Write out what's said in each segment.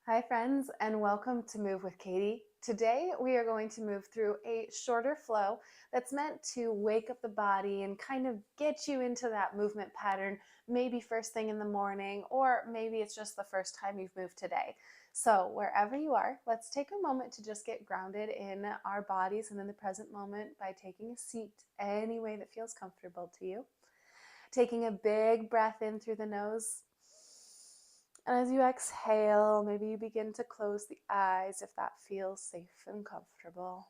Hi friends, and welcome to Move with Katie. Today we are going to move through a shorter flow that's meant to wake up the body and kind of get you into that movement pattern, maybe first thing in the morning, or maybe it's just the first time you've moved today. So wherever you are, let's take a moment to just get grounded in our bodies and in the present moment by taking a seat any way that feels comfortable to you. Taking a big breath in through the nose. And as you exhale, maybe you begin to close the eyes if that feels safe and comfortable.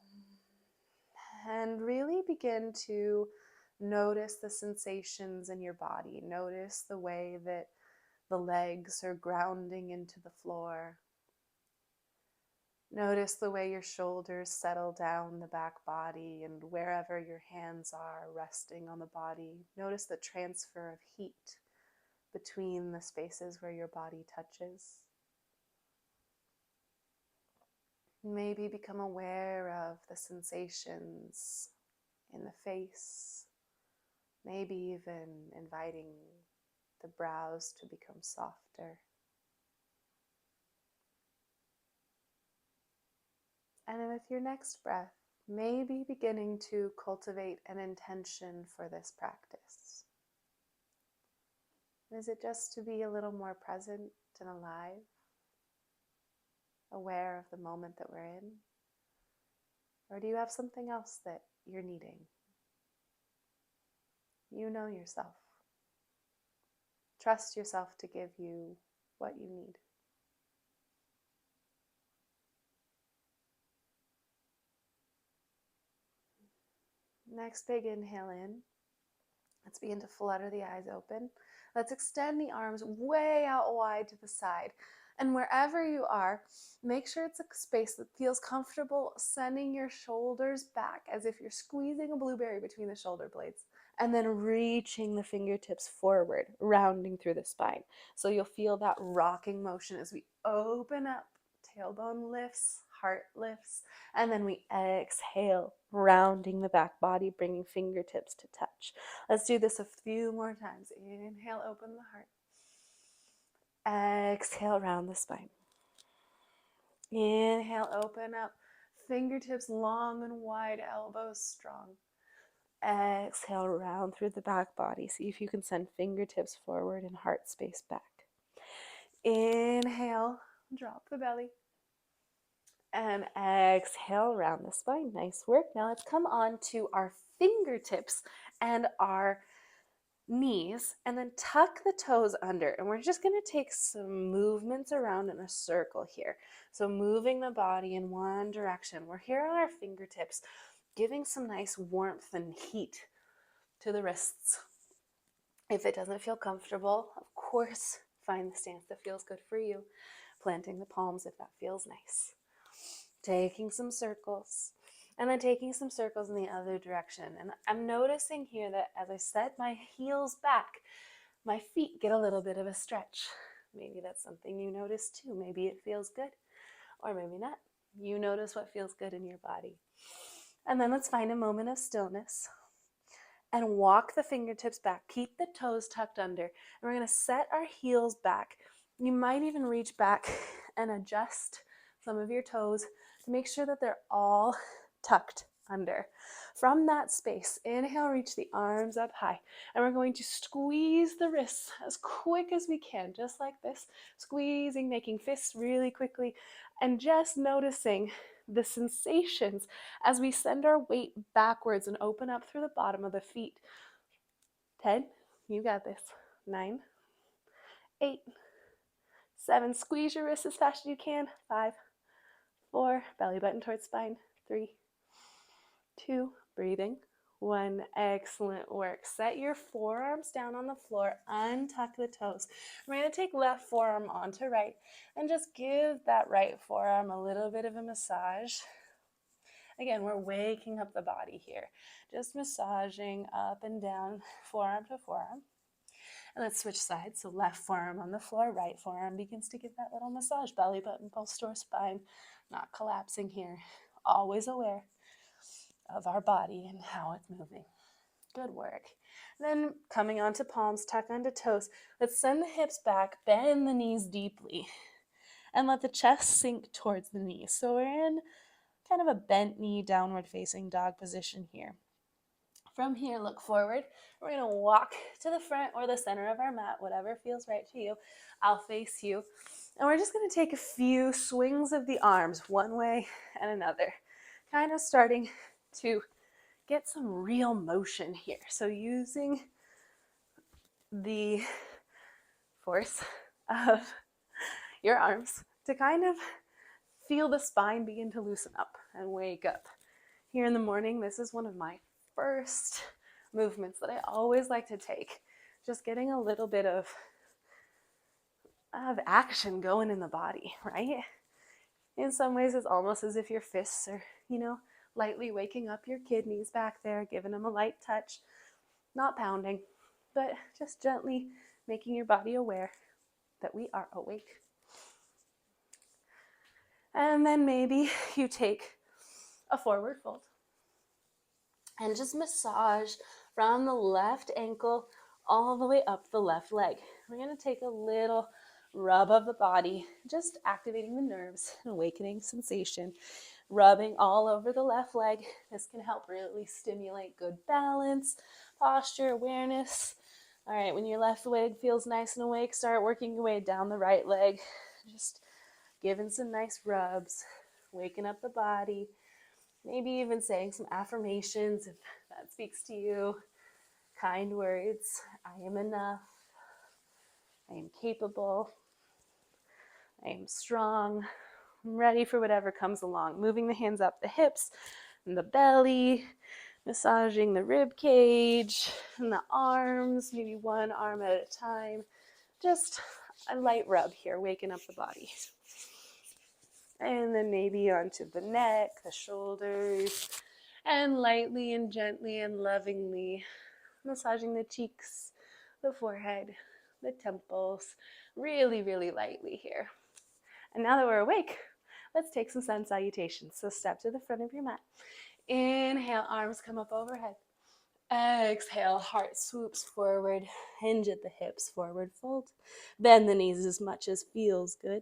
And really begin to notice the sensations in your body. Notice the way that the legs are grounding into the floor. Notice the way your shoulders settle down the back body and wherever your hands are resting on the body. Notice the transfer of heat between the spaces where your body touches. Maybe become aware of the sensations in the face, maybe even inviting the brows to become softer. And with your next breath, maybe beginning to cultivate an intention for this practice. Is it just to be a little more present and alive, aware of the moment that we're in? Or do you have something else that you're needing? You know yourself. Trust yourself to give you what you need. Next, big inhale in. Let's begin to flutter the eyes open. Let's extend the arms way out wide to the side. And wherever you are, make sure it's a space that feels comfortable, sending your shoulders back as if you're squeezing a blueberry between the shoulder blades. And then reaching the fingertips forward, rounding through the spine. So you'll feel that rocking motion as we open up, tailbone lifts, heart lifts, and then we exhale, rounding the back body, bringing fingertips to touch. Let's do this a few more times. Inhale, open the heart. Exhale, round the spine. Inhale, open up. Fingertips long and wide, elbows strong. Exhale, round through the back body. See if you can send fingertips forward and heart space back. Inhale, drop the belly. And exhale, round the spine. Nice work. Now let's come on to our fingertips and our knees, and then tuck the toes under. And we're just going to take some movements around in a circle here. So moving the body in one direction. We're here on our fingertips, giving some nice warmth and heat to the wrists. If it doesn't feel comfortable, of course, find the stance that feels good for you. Planting the palms if that feels nice. Taking some circles. And then taking some circles in the other direction. And I'm noticing here that as I set my heels back, my feet get a little bit of a stretch. Maybe that's something you notice too. Maybe it feels good, or maybe not. You notice what feels good in your body. And then let's find a moment of stillness and walk the fingertips back. Keep the toes tucked under. And we're going to set our heels back. You might even reach back and adjust some of your toes to make sure that they're all tucked under. From that space, inhale, reach the arms up high. And we're going to squeeze the wrists as quick as we can, just like this. Squeezing, making fists really quickly, and just noticing the sensations as we send our weight backwards and open up through the bottom of the feet. 10, you got this. 9, 8, 7, squeeze your wrists as fast as you can. 5, 4, belly button towards spine. 3, 2, breathing. 1, excellent work. Set your forearms down on the floor, untuck the toes. We're going to take left forearm onto right and just give that right forearm a little bit of a massage. Again, we're waking up the body here. Just massaging up and down, forearm to forearm. And let's switch sides. So left forearm on the floor, right forearm begins to give that little massage. Belly button pulse to our spine, not collapsing here. Always aware of our body and how it's moving. Good work. Then coming onto palms, tuck onto toes. Let's send the hips back, bend the knees deeply. and let the chest sink towards the knees. So we're in kind of a bent knee, downward facing dog position here. From here, look forward. We're going to walk to the front or the center of our mat, whatever feels right to you. I'll face you. And we're just going to take a few swings of the arms one way and another, kind of starting to get some real motion here. So using the force of your arms to kind of feel the spine begin to loosen up and wake up. Here in the morning, this is one of my first movements that I always like to take. Just getting a little bit of action going in the body, right? In some ways, it's almost as if your fists are, lightly waking up your kidneys back there, giving them a light touch, not pounding, but just gently making your body aware that we are awake. And then maybe you take a forward fold and just massage from the left ankle all the way up the left leg. We're going to take a little rub of the body, just activating the nerves and awakening sensation, rubbing all over the left leg. This can help really stimulate good balance, posture, awareness. All right, when your left leg feels nice and awake, start working your way down the right leg, just giving some nice rubs, waking up the body, maybe even saying some affirmations if that speaks to you. Kind words, I am enough, I am capable, I am strong, I'm ready for whatever comes along. Moving the hands up the hips and the belly, massaging the rib cage and the arms, maybe one arm at a time. Just a light rub here, waking up the body. And then maybe onto the neck, the shoulders, and lightly and gently and lovingly massaging the cheeks, the forehead, the temples, really, really lightly here. And now that we're awake, let's take some sun salutations. So step to the front of your mat. Inhale, arms come up overhead. Exhale, heart swoops forward, hinge at the hips, forward fold. Bend the knees as much as feels good.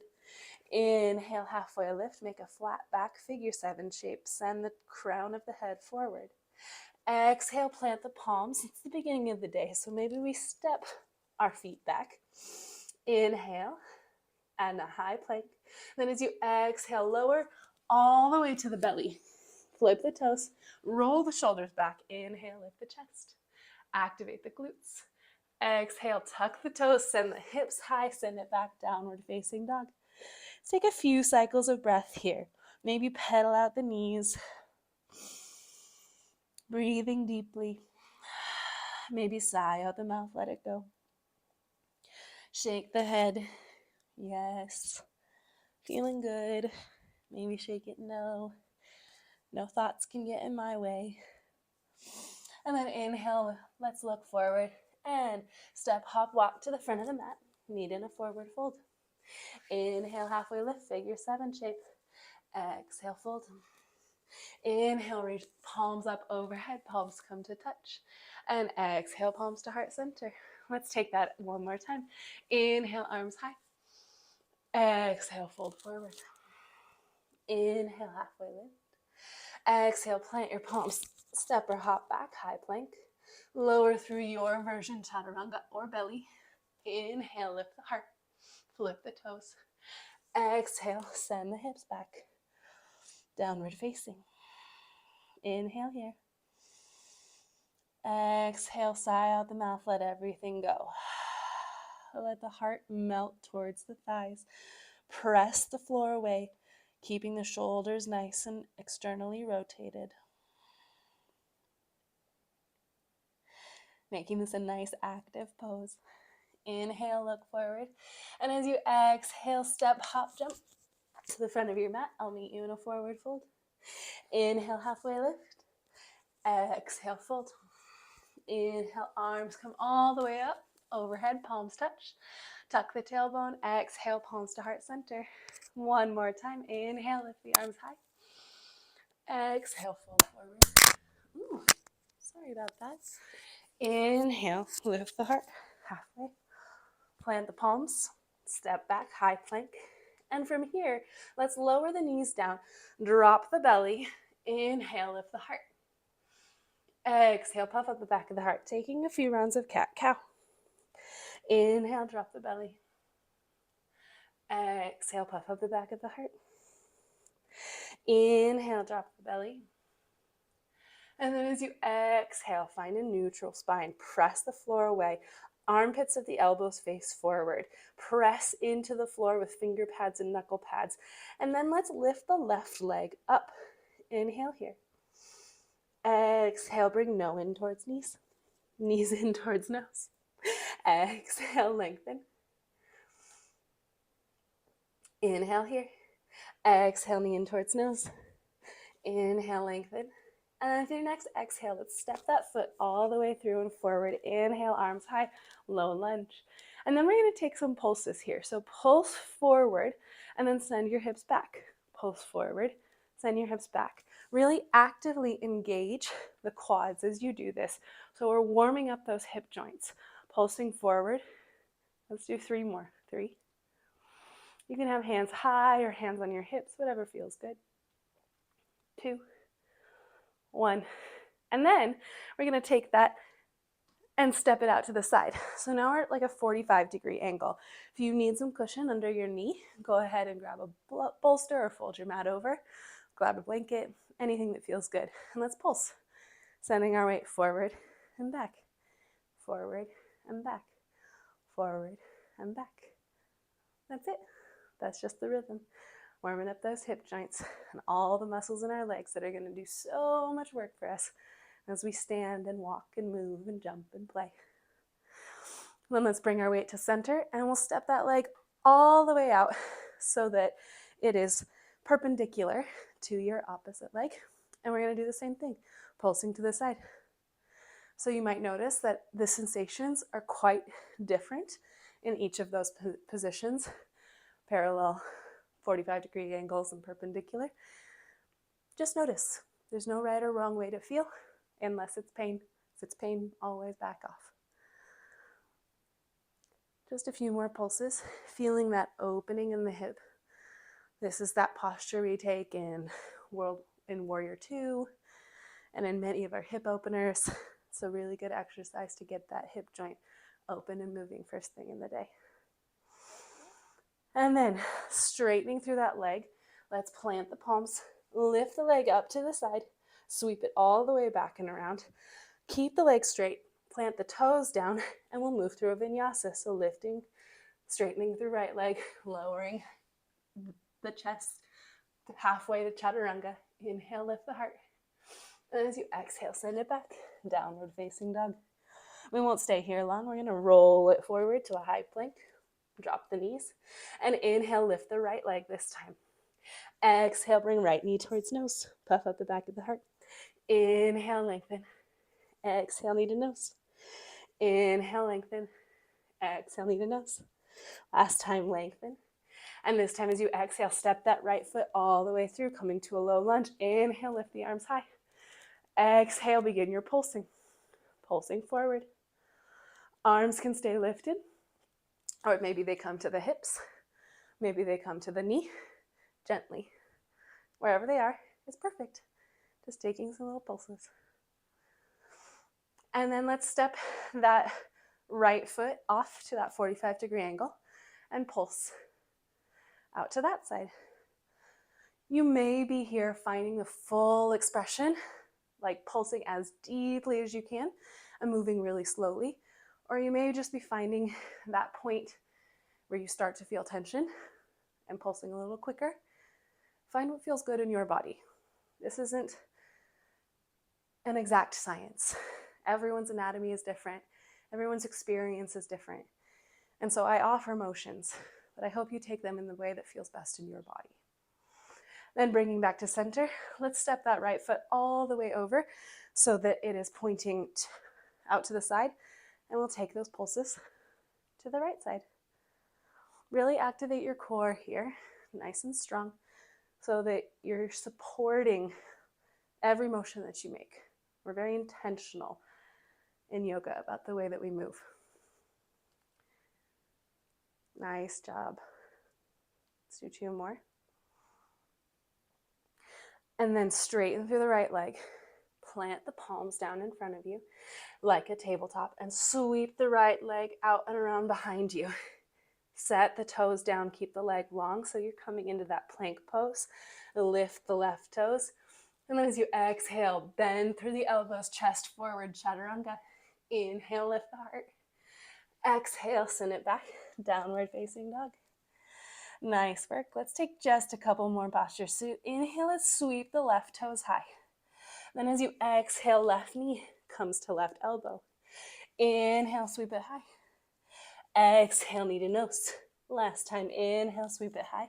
Inhale, halfway lift, make a flat back figure 7 shape. Send the crown of the head forward. Exhale, plant the palms. It's the beginning of the day, so maybe we step our feet back. Inhale, and a high plank. Then as you exhale, lower all the way to the belly. Flip the toes, roll the shoulders back. Inhale, lift the chest. Activate the glutes. Exhale, tuck the toes, send the hips high, send it back, downward facing dog. Let's take a few cycles of breath here. Maybe pedal out the knees. Breathing deeply. Maybe sigh out the mouth, let it go. Shake the head. Yes. Feeling good. Maybe shake it no. No thoughts can get in my way. And then inhale, let's look forward and step, hop, walk to the front of the mat. Meet in a forward fold. Inhale, halfway lift, figure 7 shape. Exhale, fold. Inhale, reach palms up overhead, palms come to touch. And exhale, palms to heart center. Let's take that one more time. Inhale, arms high. Exhale, fold forward. Inhale, halfway lift. Exhale, plant your palms, step or hop back, high plank. Lower through your version, chaturanga or belly. Inhale, lift the heart, flip the toes. Exhale, send the hips back, downward facing. Inhale here. Exhale, sigh out the mouth, let everything go. Let the heart melt towards the thighs. Press the floor away, keeping the shoulders nice and externally rotated. Making this a nice active pose. Inhale, look forward. And as you exhale, step, hop, jump to the front of your mat. I'll meet you in a forward fold. Inhale, halfway lift. Exhale, fold. Inhale, arms come all the way up. Overhead, palms touch. Tuck the tailbone. Exhale, palms to heart center. One more time. Inhale, lift the arms high. Exhale, fold forward. Ooh, sorry about that. Inhale, lift the heart halfway. Plant the palms. Step back, high plank. And from here, let's lower the knees down, drop the belly, inhale, lift the heart. Exhale, puff up the back of the heart, taking a few rounds of cat-cow. Inhale, drop the belly. Exhale, puff up the back of the heart. Inhale, drop the belly. And then as you exhale, find a neutral spine. Press the floor away. Armpits of the elbows face forward. Press into the floor with finger pads and knuckle pads. And then let's lift the left leg up. Inhale here. Exhale, bring no in towards knees. Knees in towards nose. Exhale, lengthen. Inhale here. Exhale, knee in towards nose. Inhale, lengthen. And for your next exhale, let's step that foot all the way through and forward. Inhale, arms high, low lunge. And then we're going to take some pulses here. So pulse forward and then send your hips back. Pulse forward, send your hips back. Really actively engage the quads as you do this. So we're warming up those hip joints. Pulsing forward. Let's do 3 more. 3. You can have hands high or hands on your hips, whatever feels good. 2. 1. And then we're going to take that and step it out to the side. So now we're at like a 45-degree angle. If you need some cushion under your knee, go ahead and grab a bolster or fold your mat over. Grab a blanket, anything that feels good. And let's pulse. Sending our weight forward and back. Forward and back. Forward and back. That's it. That's just the rhythm. Warming up those hip joints and all the muscles in our legs that are going to do so much work for us as we stand and walk and move and jump and play. Then let's bring our weight to center and we'll step that leg all the way out so that it is perpendicular to your opposite leg. And we're going to do the same thing, pulsing to the side. So you might notice that the sensations are quite different in each of those positions, parallel, 45-degree angles and perpendicular. Just notice. There's no right or wrong way to feel unless it's pain. If it's pain, always back off. Just a few more pulses, feeling that opening in the hip. This is that posture we take in Warrior 2 and in many of our hip openers. It's a really good exercise to get that hip joint open and moving first thing in the day. And then straightening through that leg, let's plant the palms, lift the leg up to the side, sweep it all the way back and around. Keep the leg straight, plant the toes down, and we'll move through a vinyasa. So lifting, straightening through right leg, lowering the chest halfway to chaturanga. Inhale, lift the heart. And as you exhale, send it back, downward facing dog. We won't stay here long. We're going to roll it forward to a high plank. Drop the knees and inhale, lift the right leg this time. Exhale, bring right knee towards nose. Puff up the back of the heart. Inhale, lengthen. Exhale, knee to nose. Inhale, lengthen. Exhale, knee to nose. Last time, lengthen. And this time as you exhale, step that right foot all the way through, coming to a low lunge. Inhale, lift the arms high. Exhale, begin your pulsing. Pulsing forward. Arms can stay lifted. Or maybe they come to the hips. Maybe they come to the knee. Gently. Wherever they are is perfect. Just taking some little pulses. And then let's step that right foot off to that 45-degree angle and pulse out to that side. You may be here finding the full expression, like pulsing as deeply as you can and moving really slowly. Or you may just be finding that point where you start to feel tension and pulsing a little quicker. Find what feels good in your body. This isn't an exact science. Everyone's anatomy is different. Everyone's experience is different. And so I offer motions, but I hope you take them in the way that feels best in your body. Then bringing back to center, let's step that right foot all the way over so that it is pointing out to the side. And we'll take those pulses to the right side. Really activate your core here, nice and strong, so that you're supporting every motion that you make. We're very intentional in yoga about the way that we move. Nice job. Let's do 2 more. And then straighten through the right leg. Plant the palms down in front of you like a tabletop and sweep the right leg out and around behind you. Set the toes down, keep the leg long so you're coming into that plank pose. Lift the left toes. And then as you exhale, bend through the elbows, chest forward, chaturanga. Inhale, lift the heart. Exhale, send it back, downward facing dog. Nice work. Let's take just a couple more postures. So inhale, let's sweep the left toes high. Then as you exhale, left knee comes to left elbow. Inhale, sweep it high. Exhale, knee to nose. Last time, inhale, sweep it high.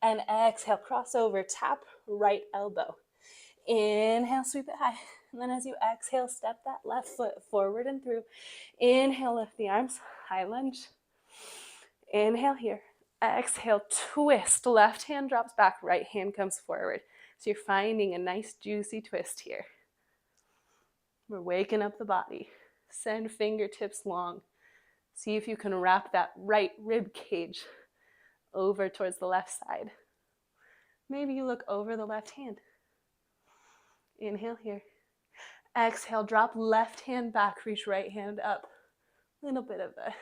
And exhale, cross over, tap right elbow. Inhale, sweep it high. And then as you exhale, step that left foot forward and through. Inhale, lift the arms, high lunge. Inhale here. Exhale, twist. Left hand drops back, right hand comes forward. So you're finding a nice juicy twist here. We're waking up the body. Send fingertips long. See if you can wrap that right rib cage over towards the left side. Maybe you look over the left hand. Inhale here. Exhale, drop left hand back, reach right hand up. A little bit of a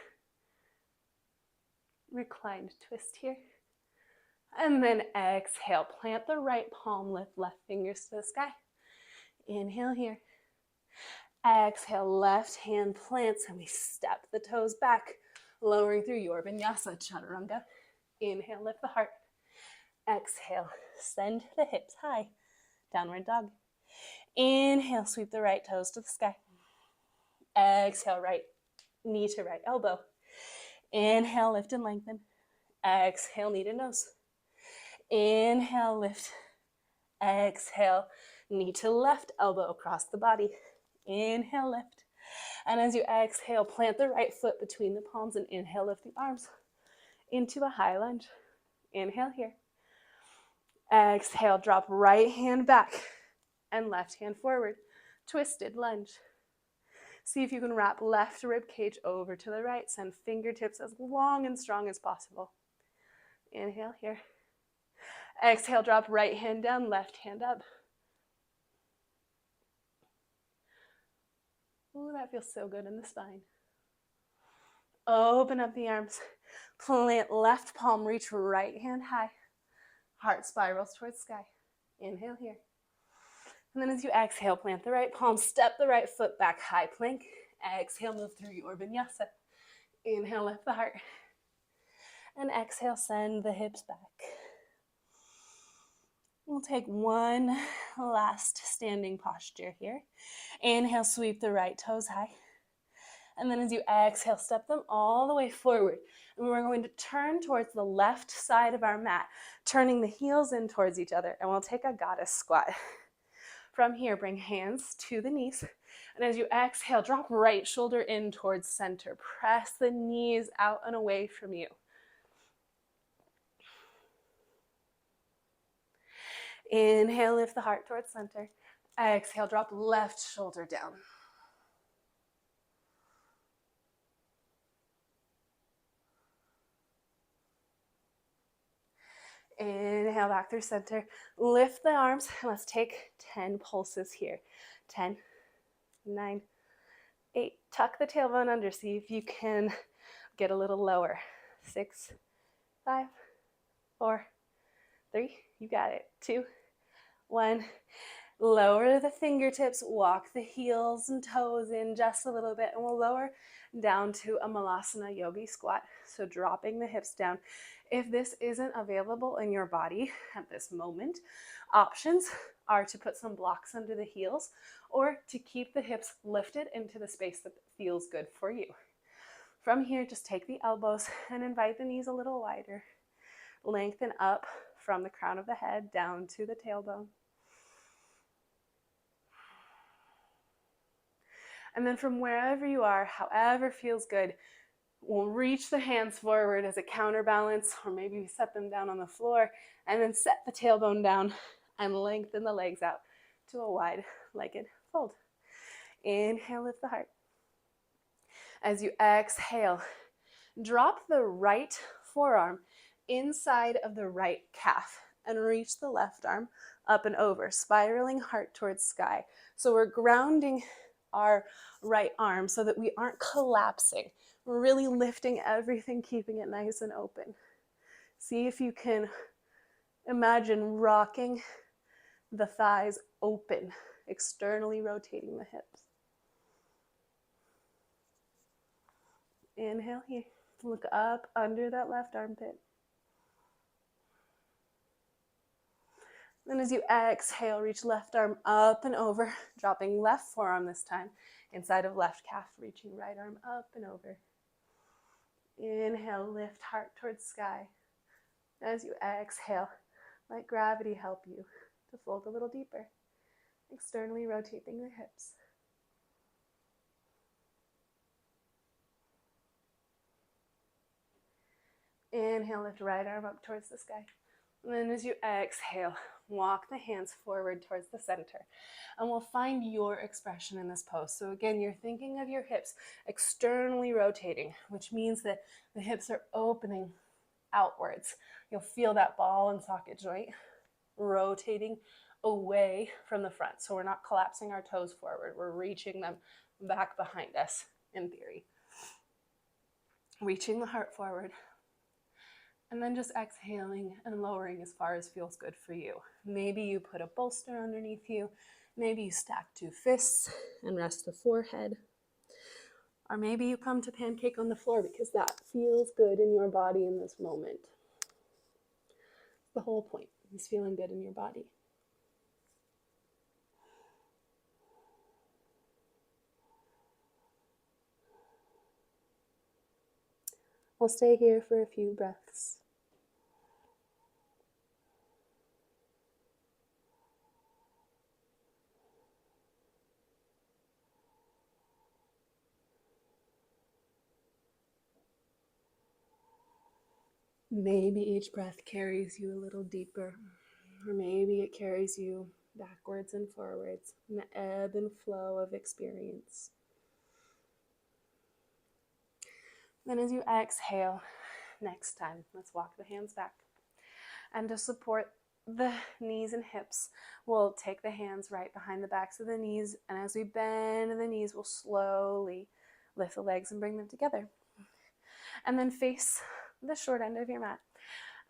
reclined twist here. And then exhale, plant the right palm, lift left fingers to the sky. Inhale here. Exhale, left hand plants, and we step the toes back, lowering through your Vinyasa, chaturanga. Inhale, lift the heart. Exhale, send the hips high, downward dog. Inhale, sweep the right toes to the sky. Exhale, right knee to right elbow. Inhale, lift and lengthen. Exhale, knee to nose. Inhale, lift. Exhale, knee to left elbow across the body. Inhale, lift. And as you exhale, plant the right foot between the palms and inhale, lift the arms into a high lunge. Inhale here. Exhale, drop right hand back and left hand forward. Twisted lunge. See if you can wrap left rib cage over to the right. Send fingertips as long and strong as possible. Inhale here. Exhale, drop right hand down, left hand up. Ooh, that feels so good in the spine. Open up the arms. Plant left palm, reach right hand high. Heart spirals towards sky. Inhale here. And then as you exhale, plant the right palm, step the right foot back, high plank. Exhale, move through your Vinyasa. Inhale, lift the heart. And exhale, send the hips back. We'll take one last standing posture here. Inhale, sweep the right toes high. And then as you exhale, step them all the way forward. And we're going to turn towards the left side of our mat, turning the heels in towards each other. And we'll take a goddess squat. From here, bring hands to the knees. And as you exhale, drop right shoulder in towards center. Press the knees out and away from you. Inhale, lift the heart towards center. Exhale, drop left shoulder down. Inhale, back through center. Lift the arms. Let's take 10 pulses here. 10, 9, 8. Tuck the tailbone under. See if you can get a little lower. 6, 5, 4, 3. You got it. 2, 1. Lower the fingertips. Walk the heels and toes in just a little bit. And we'll lower down to a malasana yogi squat. So dropping the hips down. If this isn't available in your body at this moment, options are to put some blocks under the heels or to keep the hips lifted into the space that feels good for you. From here, just take the elbows and invite the knees a little wider. Lengthen up from the crown of the head down to the tailbone. And then from wherever you are, however feels good, we'll reach the hands forward as a counterbalance, or maybe we set them down on the floor, and then set the tailbone down and lengthen the legs out to a wide-legged fold. Inhale, lift the heart. As you exhale, drop the right forearm inside of the right calf and reach the left arm up and over, spiraling heart towards sky. So we're grounding our right arm so that we aren't collapsing. We're really lifting everything, keeping it nice and open. See if you can imagine rocking the thighs open, externally rotating the hips. Inhale here. Look up under that left armpit. Then as you exhale, reach left arm up and over, dropping left forearm this time, inside of left calf, reaching right arm up and over. Inhale, lift heart towards sky. As you exhale, let gravity help you to fold a little deeper, externally rotating the hips. Inhale, lift right arm up towards the sky. And then as you exhale, walk the hands forward towards the center. And we'll find your expression in this pose. So again, you're thinking of your hips externally rotating, which means that the hips are opening outwards. You'll feel that ball and socket joint rotating away from the front. So we're not collapsing our toes forward. We're reaching them back behind us in theory. Reaching the heart forward. And then just exhaling and lowering as far as feels good for you. Maybe you put a bolster underneath you. Maybe you stack two fists and rest the forehead. Or maybe you come to pancake on the floor because that feels good in your body in this moment. The whole point is feeling good in your body. We'll stay here for a few breaths. Maybe each breath carries you a little deeper, or maybe it carries you backwards and forwards in the ebb and flow of experience. Then as you exhale, next time, let's walk the hands back. And to support the knees and hips, we'll take the hands right behind the backs of the knees, and as we bend the knees, we'll slowly lift the legs and bring them together. And then face the short end of your mat.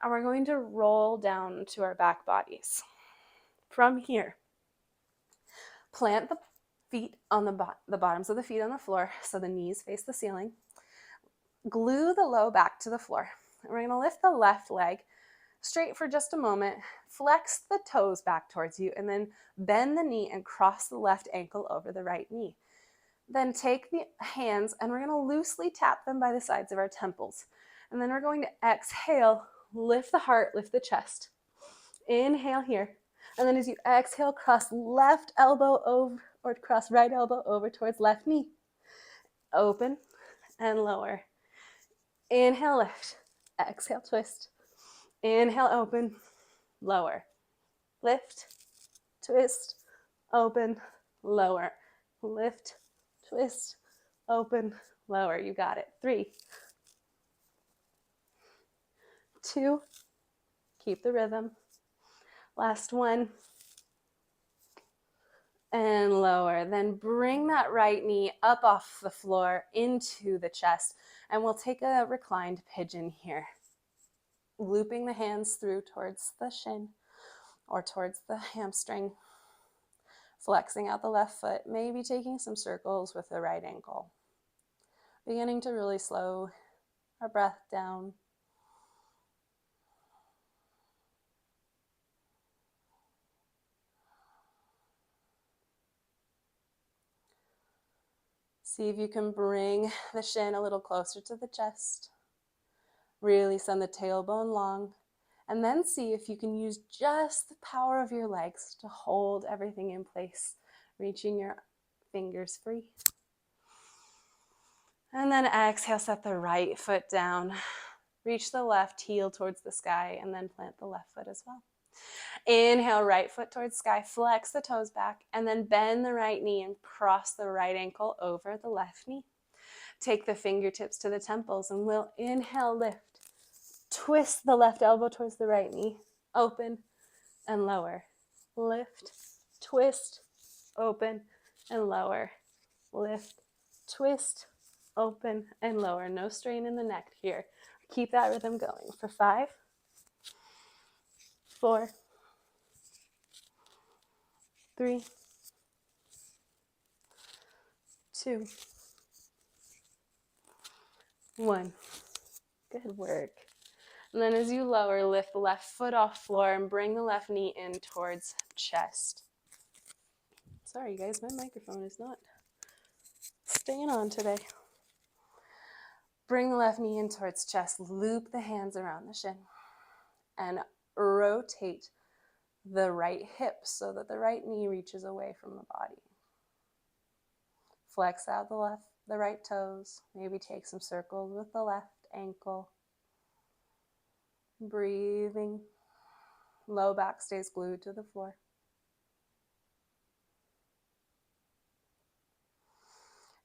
And we're going to roll down to our back bodies. From here, plant the feet on the bottoms of the feet on the floor so the knees face the ceiling. Glue the low back to the floor. We're going to lift the left leg straight for just a moment, flex the toes back towards you, and then bend the knee and cross the left ankle over the right knee. Then take the hands and we're going to loosely tap them by the sides of our temples. And then we're going to exhale, lift the heart, lift the chest. Inhale here. And then as you exhale, cross left elbow over, or cross right elbow over towards left knee. Open and lower. Inhale, lift. Exhale, twist. Inhale, open, lower. Lift, twist, open, lower. Lift, twist, open, lower. You got it. 3, 2, keep the rhythm. Last one. And lower. Then bring that right knee up off the floor into the chest. And we'll take a reclined pigeon here. Looping the hands through towards the shin or towards the hamstring. Flexing out the left foot, maybe taking some circles with the right ankle. Beginning to really slow our breath down. See if you can bring the shin a little closer to the chest. Really send the tailbone long. And then see if you can use just the power of your legs to hold everything in place, reaching your fingers free. And then exhale, set the right foot down. Reach the left heel towards the sky and then plant the left foot as well. Inhale, right foot towards sky, flex the toes back, and then bend the right knee and cross the right ankle over the left knee. Take the fingertips to the temples and we'll inhale, lift, twist the left elbow towards the right knee, open and lower. Lift, twist, open and lower. Lift, twist, open and lower. No strain in the neck here. Keep that rhythm going for 5, 4, 3, 2, 1. Good work. And then as you lower, lift the left foot off floor and bring the left knee in towards chest. Sorry, you guys, my microphone is not staying on today. Bring the left knee in towards chest. Loop the hands around the shin. And rotate the right hip so that the right knee reaches away from the body. Flex out the right toes. Maybe take some circles with the left ankle. Breathing. Low back stays glued to the floor.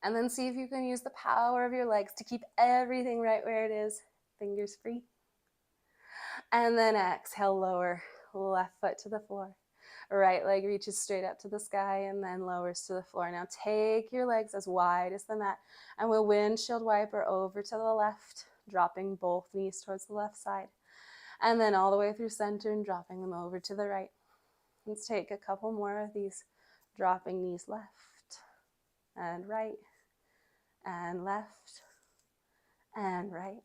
And then see if you can use the power of your legs to keep everything right where it is. Fingers free. And then exhale, lower left foot to the floor. Right leg reaches straight up to the sky and then lowers to the floor. Now take your legs as wide as the mat and we'll windshield wiper over to the left, dropping both knees towards the left side. And then all the way through center and dropping them over to the right. Let's take a couple more of these, dropping knees left and right and left and right.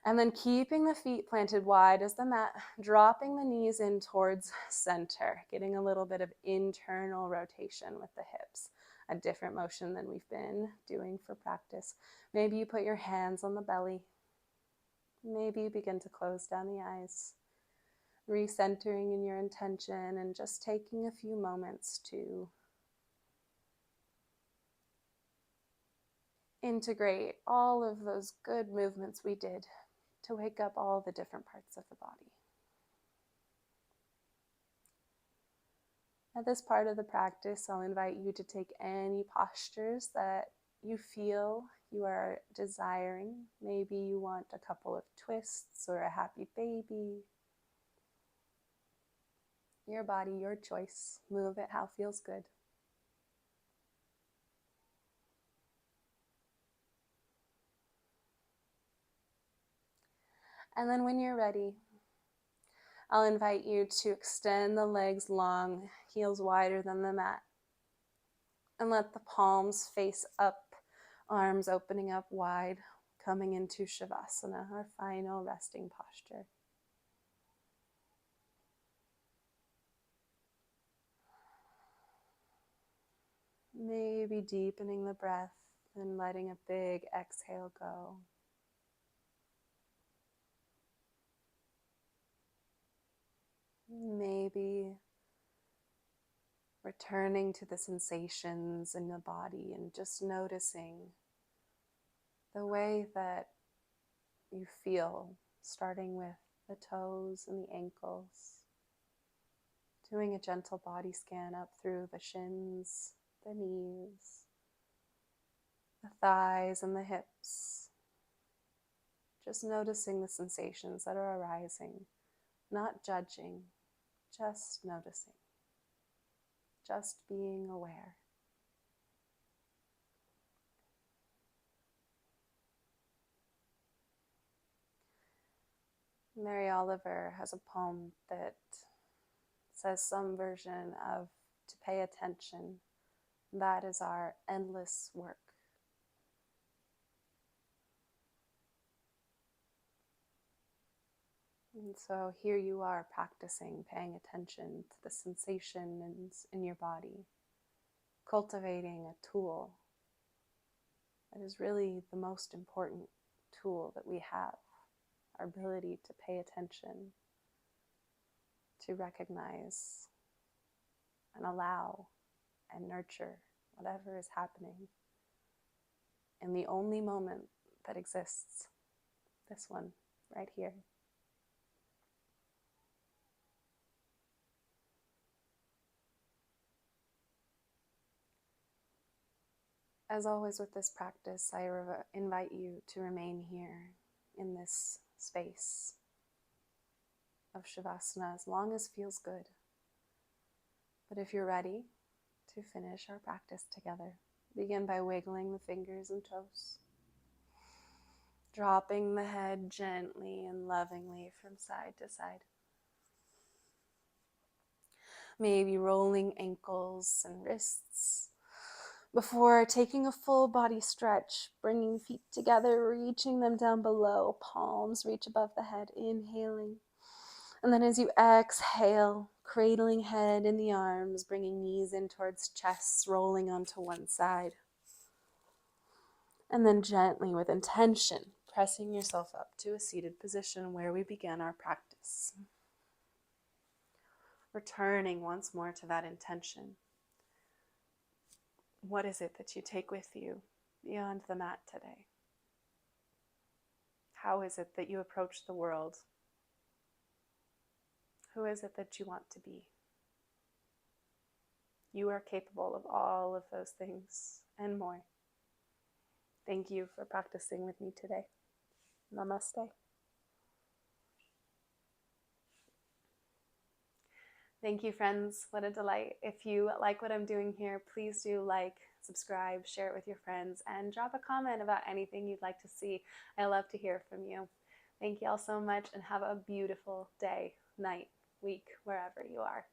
And then keeping the feet planted wide as the mat, dropping the knees in towards center, getting a little bit of internal rotation with the hips, a different motion than we've been doing for practice. Maybe you put your hands on the belly. Maybe you begin to close down the eyes, recentering in your intention and just taking a few moments to integrate all of those good movements we did to wake up all the different parts of the body. At this part of the practice, I'll invite you to take any postures that you feel you are desiring. Maybe you want a couple of twists or a happy baby. Your body, your choice. Move it how feels good. And then when you're ready, I'll invite you to extend the legs long, heels wider than the mat. And let the palms face up, arms opening up wide, coming into Savasana, our final resting posture. Maybe deepening the breath and letting a big exhale go. Maybe returning to the sensations in the body and just noticing the way that you feel, starting with the toes and the ankles, doing a gentle body scan up through the shins, the knees, the thighs and the hips. Just noticing the sensations that are arising, not judging, just noticing, just being aware. Mary Oliver has a poem that says some version of to pay attention. That is our endless work. And so here you are practicing paying attention to the sensations in your body, cultivating a tool that is really the most important tool that we have, our ability to pay attention, to recognize and allow and nurture whatever is happening in the only moment that exists, this one right here. As always with this practice, I invite you to remain here in this space of Shavasana as long as feels good. But if you're ready to finish our practice together, begin by wiggling the fingers and toes, dropping the head gently and lovingly from side to side. Maybe rolling ankles and wrists before taking a full body stretch, bringing feet together, reaching them down below, palms reach above the head, inhaling. And then as you exhale, cradling head in the arms, bringing knees in towards chest, rolling onto one side. And then gently, with intention, pressing yourself up to a seated position where we begin our practice. Returning once more to that intention. What is it that you take with you beyond the mat today? How is it that you approach the world? Who is it that you want to be? You are capable of all of those things and more. Thank you for practicing with me today. Namaste. Thank you, friends. What a delight. If you like what I'm doing here, please do like, subscribe, share it with your friends, and drop a comment about anything you'd like to see. I love to hear from you. Thank you all so much, and have a beautiful day, night, week, wherever you are.